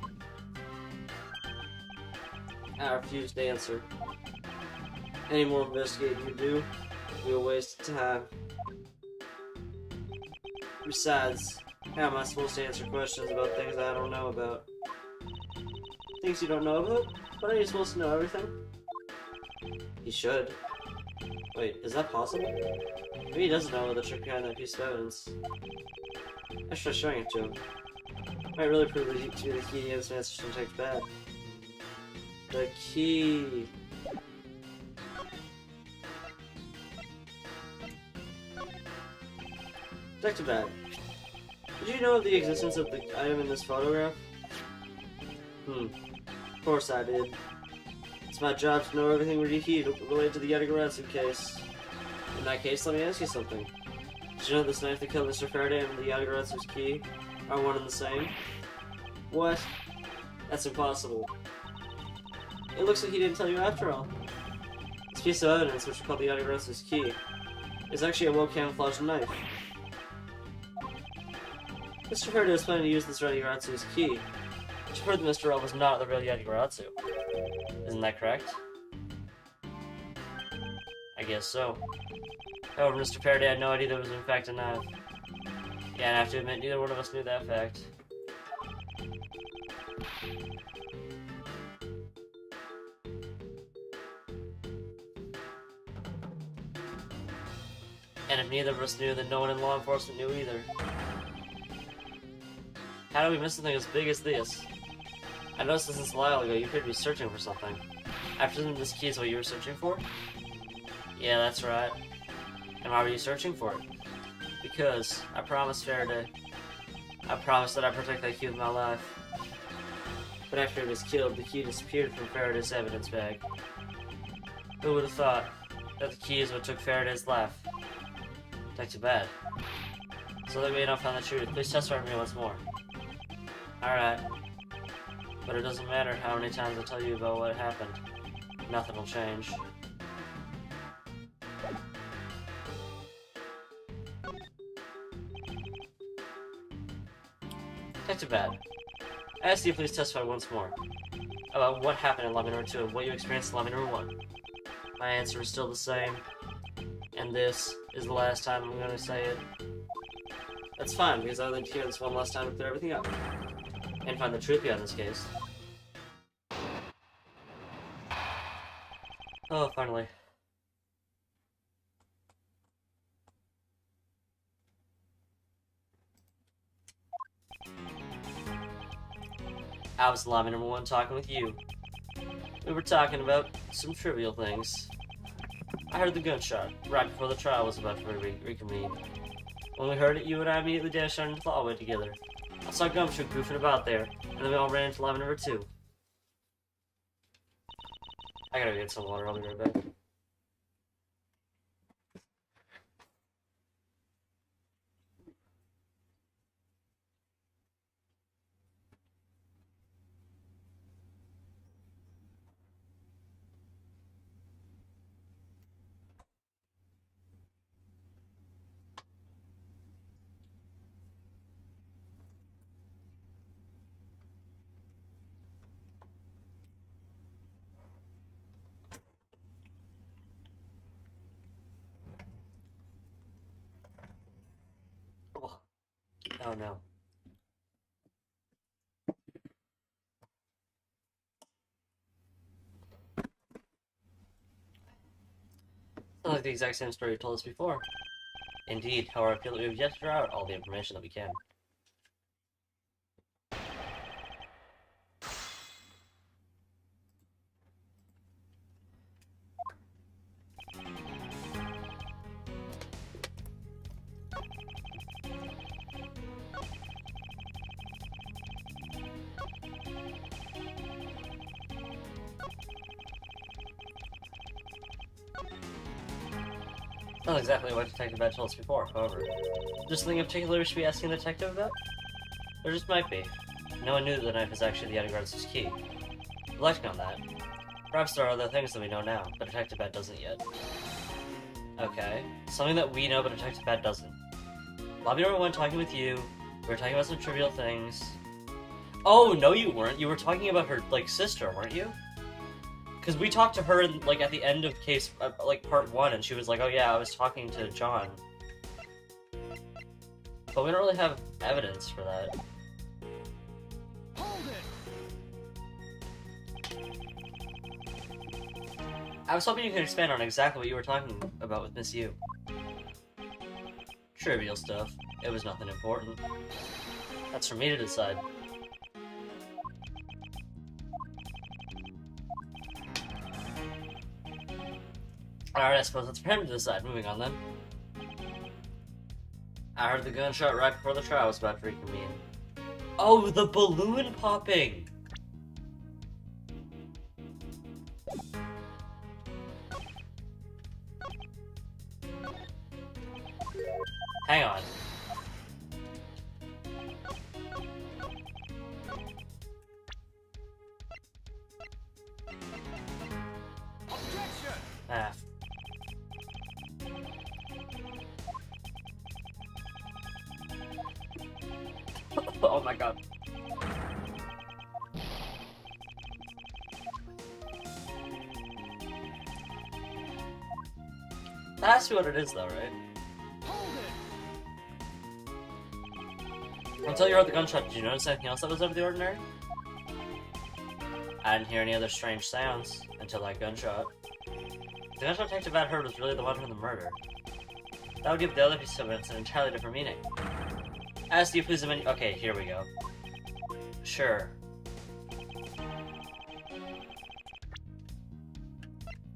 I refuse to answer. Any more investigating you do, will be a waste of time. Besides, how am I supposed to answer questions about things I don't know about? Things you don't know about? But are you supposed to know everything? He should. Wait, is that possible? Maybe he doesn't know the trick behind that piece of evidence. I should try showing it to him. Might really prove to be the key to this answer to Detective Bad. The key. Detective Bad, did you know of the existence of the item in this photograph? Of course I did. It's my job to know everything related to the Yatagarasu case. In that case, let me ask you something. Did you know this knife that killed Mr. Faraday and the Yatagarasu's key are one and the same? What? That's impossible. It looks like he didn't tell you after all. This piece of evidence, which we call the Yatagarasu's key, is actually a well-camouflaged knife. Mr. Faraday was planning to use this Yatagarasu's key. But you heard that Mr. L was not the real Yatagarasu. Isn't that correct? I guess so. However, Mr. Faraday had no idea that it was in fact a knife. Yeah, and I have to admit, neither one of us knew that fact. And if neither of us knew, then no one in law enforcement knew either. How do we miss something as big as this? I noticed that since a while ago you appeared to be searching for something. I presume this key is what you were searching for? Yeah, that's right. And why were you searching for it? Because I promised Faraday. I promised that I'd protect that key with my life. But after it was killed, the key disappeared from Faraday's evidence bag. Who would have thought that the key is what took Faraday's life? Detective Bad. So that we don't find the truth, please testify for me once more. Alright. But it doesn't matter how many times I tell you about what happened. Nothing will change. Detective Bad, I ask you to please testify once more about what happened in lobby number 2 and what you experienced in lobby number 1. My answer is still the same, and this is the last time I'm going to say it. That's fine, because I'd like to hear this one last time to clear everything up, and find the truth behind this case. Oh, finally. I was in lobby number 1 talking with you. We were talking about some trivial things. I heard the gunshot right before the trial was about to reconvene. When we heard it, you and I immediately dashed out into the hallway together. I saw Gumshoe goofing about there, and then we all ran into lobby number 2. I gotta get some water, I'll be right back. Oh, oh no. Sounds like the exact same story you told us before. Indeed, however, I feel that we have yet to draw out all the information that we can. Not exactly what Detective Bad told us before, however. Is there something in particular we should be asking the detective about? There just might be. No one knew that the knife is actually the Yeti-Guard's key. Reflecting on that, perhaps there are other things that we know now, but Detective Bad doesn't yet. Okay, something that we know but Detective Bad doesn't. Lobby number 1 talking with you, we were talking about some trivial things. Oh, no you weren't, you were talking about her, like, sister, weren't you? Because we talked to her, in, like, at the end of case, like, part 1, and she was like, oh yeah, I was talking to John. But we don't really have evidence for that. Hold it! I was hoping you could expand on exactly what you were talking about with Miss Yu. Trivial stuff. It was nothing important. That's for me to decide. Alright, I suppose it's for him to decide. Moving on then. I heard the gunshot right before the trial was about to reconvene. Oh, the balloon popping! Hang on. Objection! Ah. Oh my god. That has to be what it is though, right? Hold it! Until you heard the gunshot, did you notice anything else that was out of the ordinary? I didn't hear any other strange sounds until that gunshot. The gunshot Detective Bad heard was really the one from the murder. That would give the other piece of evidence an entirely different meaning. As do you please amend— okay, here we go. Sure.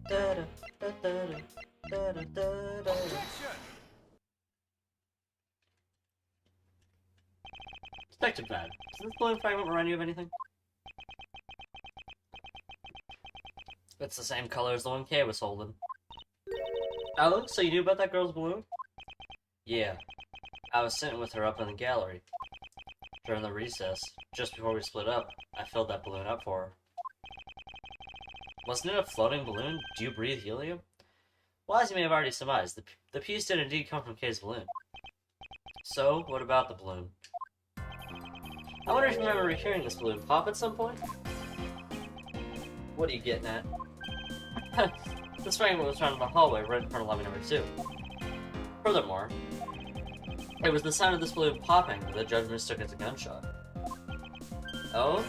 Objection! Detective Bad, does this balloon fragment remind you of anything? It's the same color as the one Kay was holding. Oh, so you knew about that girl's balloon? Yeah. I was sitting with her up in the gallery. During the recess, just before we split up, I filled that balloon up for her. Wasn't it a floating balloon? Do you breathe helium? Well, as you may have already surmised, the piece did indeed come from Kay's balloon. So, what about the balloon? I wonder if you remember hearing this balloon pop at some point? What are you getting at? This fragment was found in the hallway right in front of lobby number 2. Furthermore, it was the sound of this balloon popping that the judge mistook as a gunshot. Oh?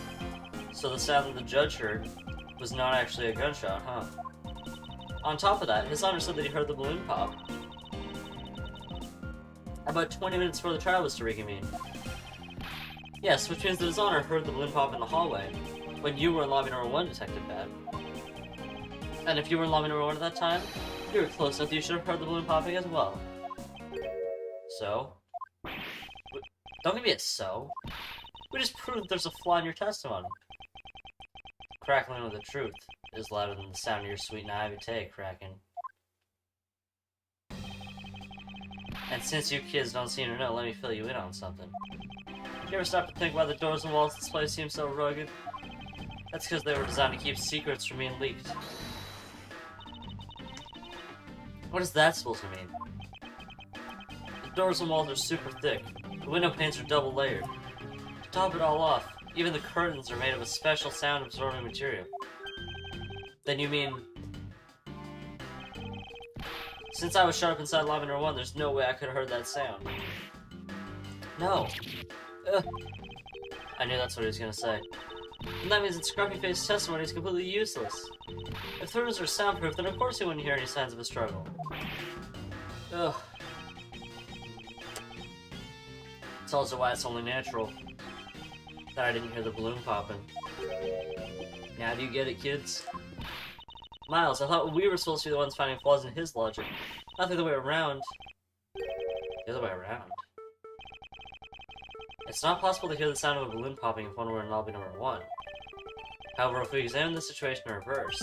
So the sound that the judge heard was not actually a gunshot, huh? On top of that, His Honor said that he heard the balloon pop about 20 minutes before the trial was to reconvene. Yes, which means that His Honor heard the balloon pop in the hallway when you were in lobby number 1, Detective Bad. And if you were in lobby number 1 at that time, you were close enough that you should have heard the balloon popping as well. So? Don't give me a so. We just proved there's a flaw in your testimony. Crackling with the truth. is louder than the sound of your sweet naivete, Kraken. And since you kids don't seem to know, let me fill you in on something. You ever stop to think why the doors and walls of this place seem so rugged? That's because they were designed to keep secrets from being leaked. What is that supposed to mean? The doors and walls are super thick. The window panes are double layered. To top it all off, even the curtains are made of a special sound-absorbing material. Then you mean... Since I was shut up inside Lavender 1, there's no way I could have heard that sound. No. Ugh. I knew that's what he was gonna say. And that means that Scruffy-Face's testimony is completely useless. If the rooms are soundproof, then of course he wouldn't hear any signs of a struggle. Ugh. It's also why it's only natural that I didn't hear the balloon popping. Now do you get it, kids? Miles, I thought we were supposed to be the ones finding flaws in his logic. Not the other way around. The other way around? It's not possible to hear the sound of a balloon popping if one were in lobby number 1. However, if we examine the situation in reverse,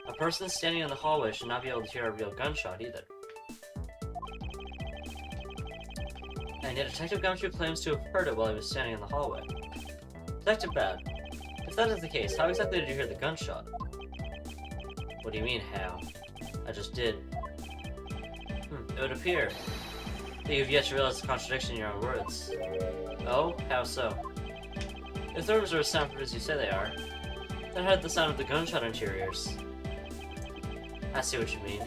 a person standing in the hallway should not be able to hear a real gunshot either. And yet Detective Gumshoe claims to have heard it while he was standing in the hallway. Detective Bad, if that is the case, how exactly did you hear the gunshot? What do you mean, how? I just did. It would appear that you've yet to realize the contradiction in your own words. Oh? How so? If the rooms are as soundproof as you say they are, then I heard the sound of the gunshot into your ears. I see what you mean.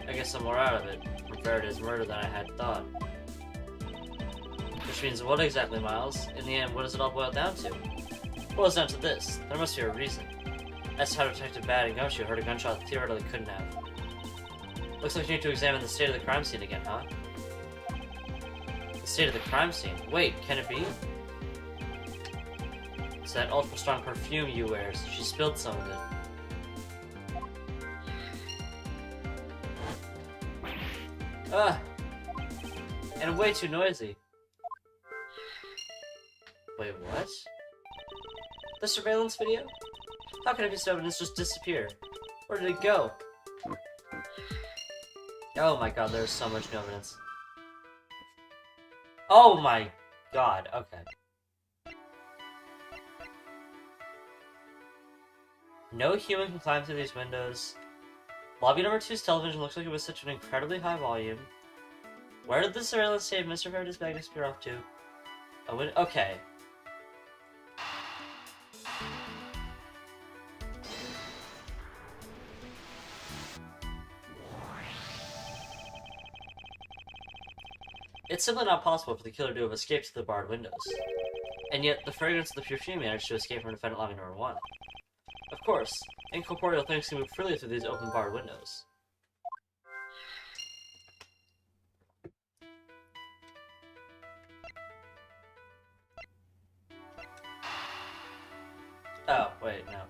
I guess I'm more out of it from Faraday's murder than I had thought. Which means what exactly, Miles? In the end, what does it all boil down to? It boils down to this. There must be a reason. That's how Detective Bad and Gumshoe heard a gunshot that theoretically couldn't have. Looks like you need to examine the state of the crime scene again, huh? The state of the crime scene? Wait, can it be? It's that ultra-strong perfume you wear. She spilled some of it. Ah! And way too noisy. Wait, what? The surveillance video? How can a piece of evidence just disappear? Where did it go? Oh my god, there's so much new evidence. Oh my god, okay. No human can climb through these windows. Lobby number 2's television looks like it was such an incredibly high volume. Where did the surveillance tape Mr. Faraday's bag disappear off to? Okay. It's simply not possible for the killer to have escaped through the barred windows. And yet, the fragrance of the perfume managed to escape from defendant lobby number 1. Of course, incorporeal things can move freely through these open barred windows. Oh, wait, no.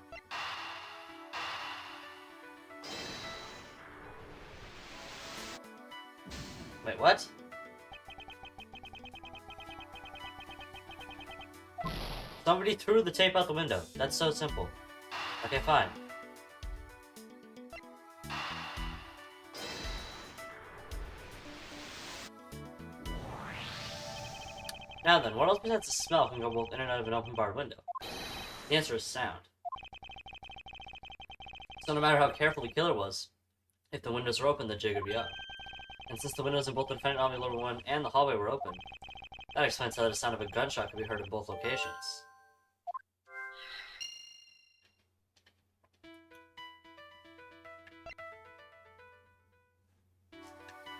Wait, what? Somebody threw the tape out the window. That's so simple. Okay, fine. Now then, what else besides the smell can go both in and out of an open barred window? The answer is sound. So no matter how careful the killer was, if the windows were open, the jig would be up. And since the windows in both the defendant lobby number 1 and the hallway were open, that explains how the sound of a gunshot could be heard in both locations.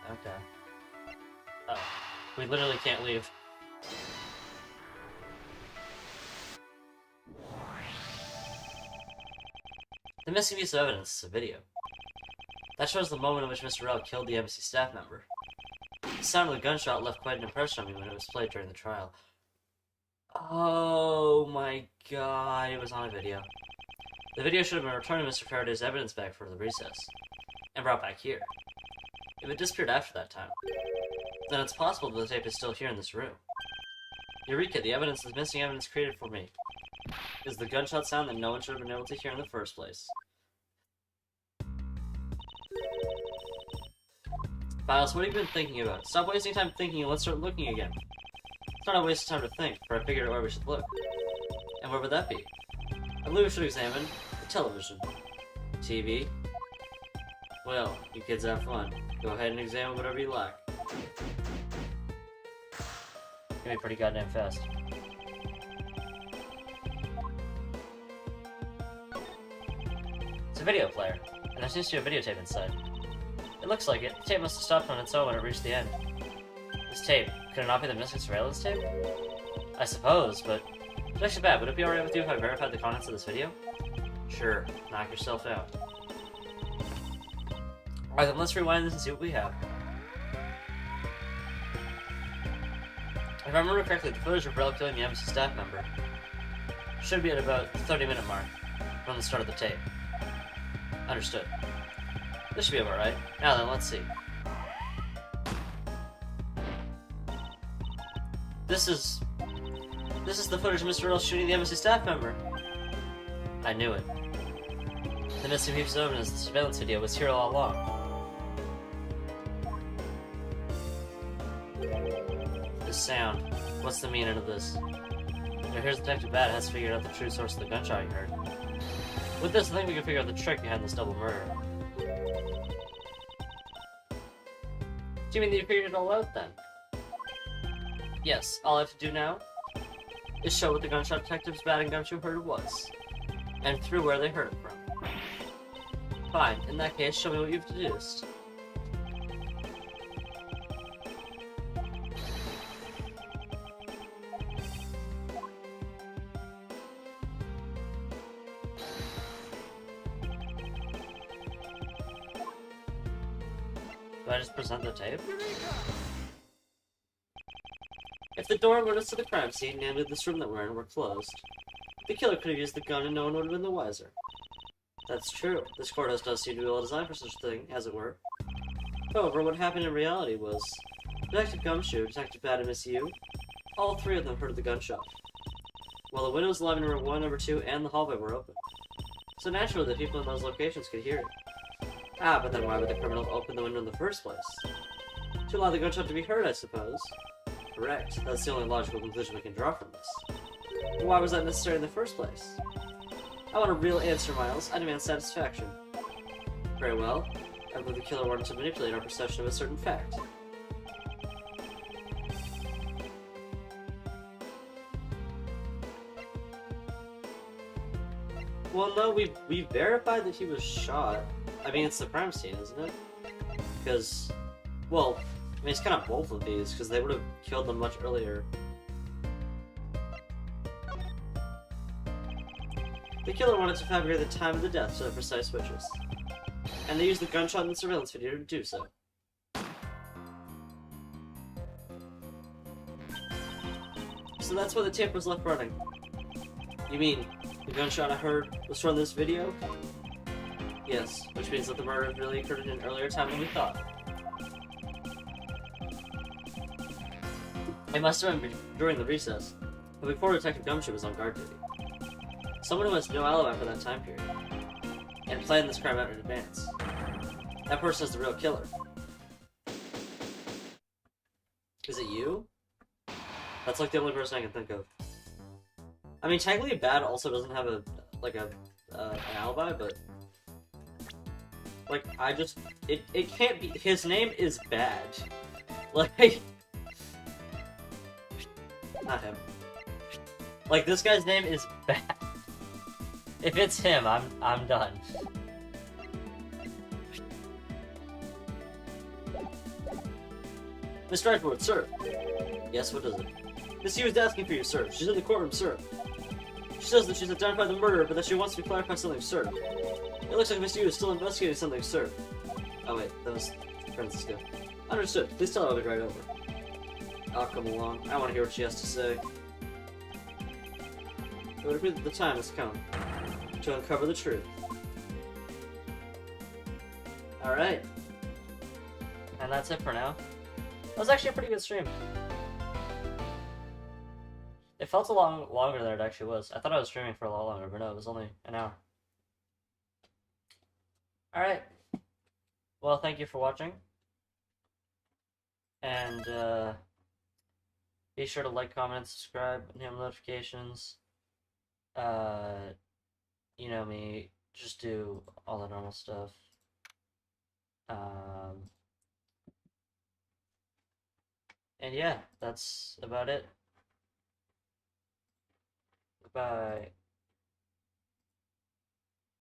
Okay. Oh. We literally can't leave. The missing piece of evidence is a video. That shows the moment in which Mr. Rell killed the embassy staff member. The sound of the gunshot left quite an impression on me when it was played during the trial. Oh my god, it was on a video. The video should have been returned to Mr. Faraday's evidence bag for the recess, and brought back here. If it disappeared after that time, then it's possible that the tape is still here in this room. Eureka, the evidence is missing evidence created for me. is the gunshot sound that no one should have been able to hear in the first place. Files, what have you been thinking about? Stop wasting time thinking and let's start looking again. It's not a waste of time to think, for I figured out where we should look. And where would that be? I believe we should examine the television. TV? Well, you kids have fun. Go ahead and examine whatever you like. It's gonna be pretty goddamn fast. It's a video player, and there seems to be a videotape inside. It looks like it. The tape must have stopped on its own when it reached the end. This tape, could it not be the missing surveillance tape? I suppose, but it's actually bad. Would it be alright with you if I verified the contents of this video? Sure, knock yourself out. Alright then, let's rewind this and see what we have. If I remember correctly, the footage of Rel killing the embassy staff member should be at about the 30-minute mark from the start of the tape. Understood. This should be about right. Now then, let's see. This is the footage of Mr. Earl shooting the embassy staff member. I knew it. The missing piece of evidence, the surveillance video, was here all along. This sound. What's the meaning of this? Now here's Detective Bad has figured out the true source of the gunshot you heard. With this, I think we can figure out the trick behind this double murder. Do you mean that you figured it all out, then? Yes, all I have to do now is show what the gunshot detectives Bad and Gumshoe heard it was, and through where they heard it from. Fine, in that case, show me what you've deduced. Do I just present the tape? If the door and windows to the crime scene, namely this room that we're in, were closed, the killer could have used the gun and no one would have been the wiser. That's true. This courthouse does seem to be well designed for such a thing, as it were. However, what happened in reality was, Detective Gumshoe, Detective Bad, and Miss Yu, all three of them heard the gunshot, while the windows in living room 1, number 2, and the hallway were open. So naturally, the people in those locations could hear it. Ah, but then why would the criminal open the window in the first place? To allow the gunshot to be heard, I suppose. Correct. That's the only logical conclusion we can draw from this. But why was that necessary in the first place? I want a real answer, Miles. I demand satisfaction. Very well. I believe the killer wanted to manipulate our perception of a certain fact. Well, no, we verified that he was shot. I mean, it's the crime scene, isn't it? Because, well, I mean, it's kind of both of these, because they would have killed them much earlier. The killer wanted to fabricate the time of the death to the precise witches. And they used the gunshot in the surveillance video to do so. So that's why the tape was left running. You mean, the gunshot I heard was from this video? Yes, which means that the murder really occurred at an earlier time than we thought. It must have been during the recess, but before Detective Gumshoe was on guard duty. Someone who has no alibi for that time period, and planned this crime out in advance. That person is the real killer. Is it you? That's like the only person I can think of. I mean, technically Bad also doesn't have an alibi, but like, it can't be, his name is Bad. Like, not him. Like, this guy's name is Bad. If it's him, I'm done. Mr. Edward, sir. Yes, what is it? Miss Yu is asking for you, sir. She's in the courtroom, sir. She says that she's identified the murderer, but that she wants to clarify something, sir. It looks like Miss Yu is still investigating something, sir. Oh wait, that was Francisco. Understood. Please tell her I'll be right over. I'll come along. I want to hear what she has to say. It would appear that the time has come to uncover the truth. Alright. And that's it for now. That was actually a pretty good stream. It felt a long longer than it actually was. I thought I was streaming for a lot longer, but no, it was only an hour. All right. Well, thank you for watching, and be sure to like, comment, and subscribe, and hit notifications. Uh, you know me, just do all the normal stuff. Um, and yeah, that's about it. Goodbye.